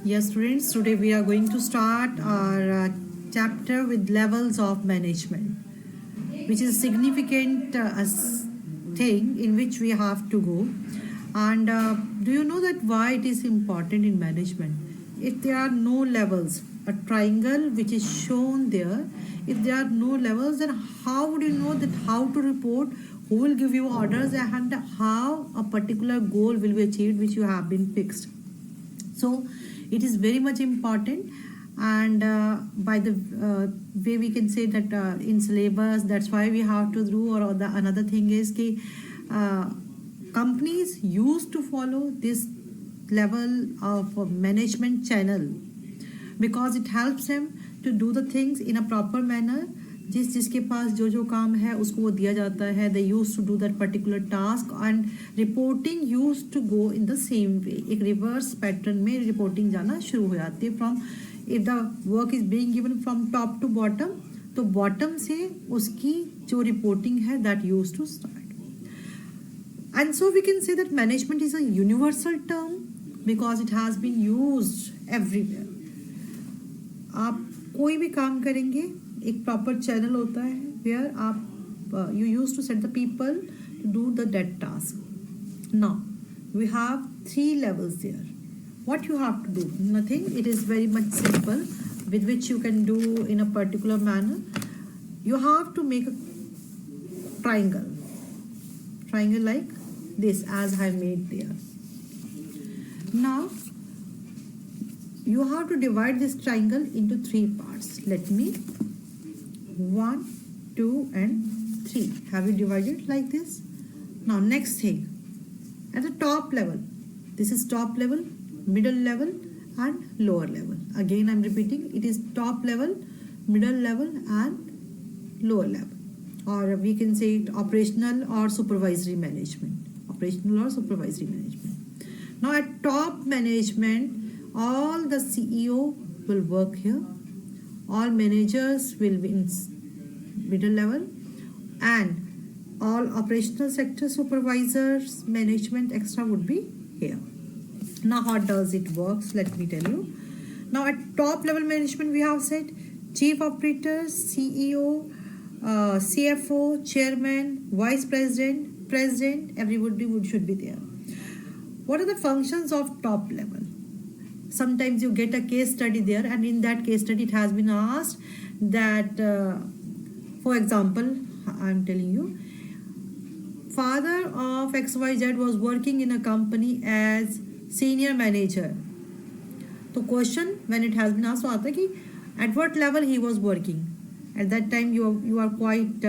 Yes, students, today we are going to start our chapter with levels of management, which is a significant thing in which we have to go. And do you know that why it is important in management? If there are no levels, a triangle which is shown there, if there are no levels, then how would you know that how to report, who will give you orders, and how a particular goal will be achieved which you have been fixed? So it is very much important, and by the way we can say that in syllabus, that's why we have to do. Or the another thing is कि companies used to follow this level of management channel because it helps them to do the things in a proper manner. जिसके पास जो काम है उसको वो दिया जाता है. They used to do that particular task and reporting used to go in the same way. एक reverse pattern में reporting जाना शुरू हो जाती है. From if the work is being given from top to bottom, तो bottom से उसकी जो reporting है that used to start. And so we can say that management is a universal term because it has been used everywhere. आप कोई भी काम करेंगे एक प्रॉपर चैनल होता है वेयर आप you use to set the people to do the that task. Now we have 3 levels there. What you have to do? Nothing. It is very much simple with which you can do in a particular manner. You have to make a triangle like this as I made there. Now you have to divide this triangle into 3 parts. Let me 1, 2 and 3. Have you divided like this? Now next thing, at the top level, this is top level, middle level and lower level. Again I'm repeating, it is top level, middle level and lower level, or we can say it operational or supervisory management. Now at top management, all the CEO will work here, all managers will be in middle level, and all operational sector supervisors, management extra would be here. Now how does it work? Let me tell you. Now at top level management we have said chief operator, CEO, CFO, chairman, vice president, everybody should be there. What are the functions of top level? Sometimes you get a case study there, and in that case study it has been asked that for example, I am telling you, father of XYZ was working in a company as senior manager. So question when it has been asked आता है कि at what level he was working. At that time you are quite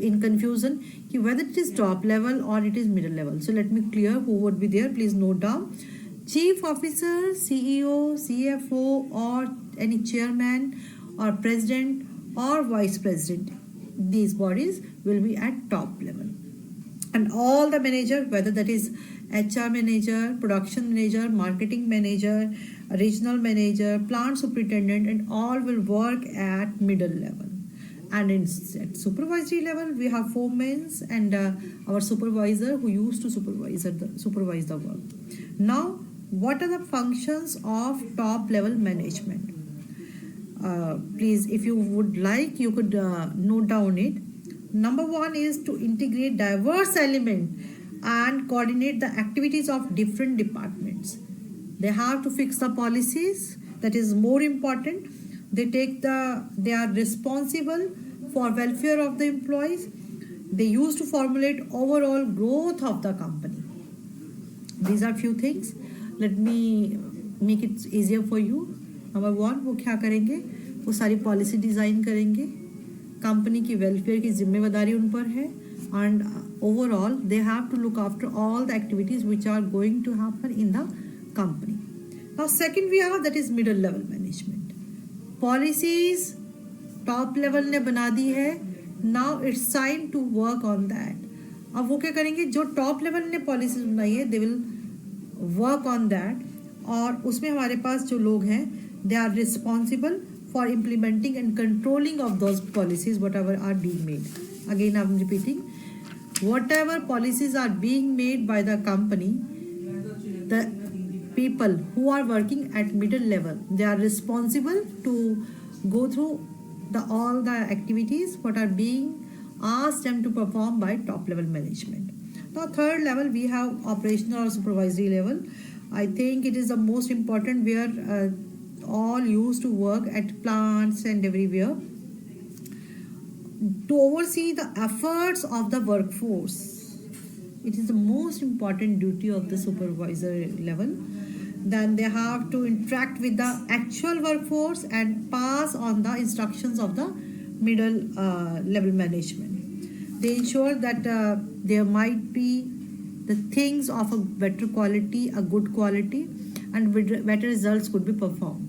in confusion कि whether it is top level or it is middle level. So let me clear who would be there. Please note down. Chief officer, CEO, CFO or any chairman or president or vice president, these bodies will be at top level. And all the manager, whether that is HR manager, production manager, marketing manager, regional manager, plant superintendent, and all will work at middle level. And at supervisory level we have foremen and our supervisor who used to supervise the work. Now what are the functions of top level management? Please, if you would like, you could note down it. Number 1 is to integrate diverse element and coordinate the activities of different departments. They have to fix the policies. That is more important. They are responsible for welfare of the employees. They used to formulate overall growth of the company. These are few things. Let me make it easier for you. Number 1, वो क्या करेंगे? वो सारी policy design करेंगे. Company की welfare की जिम्मेदारी उन पर है. And overall, they have to look after all the activities which are going to happen in the company. Now, second we have that is middle level management. Policies top level ने बना दी है. Now it's time to work on that. अब वो क्या करेंगे? जो top level ने policies बनाई है, they will work on that. और उसमें हमारे पास जो लोग हैं, they are responsible for implementing and controlling of those policies whatever are being made. Again I'm repeating, whatever policies are being made by the company, the people who are working at middle level. They are responsible to go through all the activities what are being asked them to perform by top level management. Now third level we have operational or supervisory level. I think it is the most important where all used to work at plants and everywhere to oversee the efforts of the workforce. It is the most important duty of the supervisor level. Then they have to interact with the actual workforce and pass on the instructions of the middle level management. They ensure that there might be the things of a better quality, a good quality, and better results could be performed.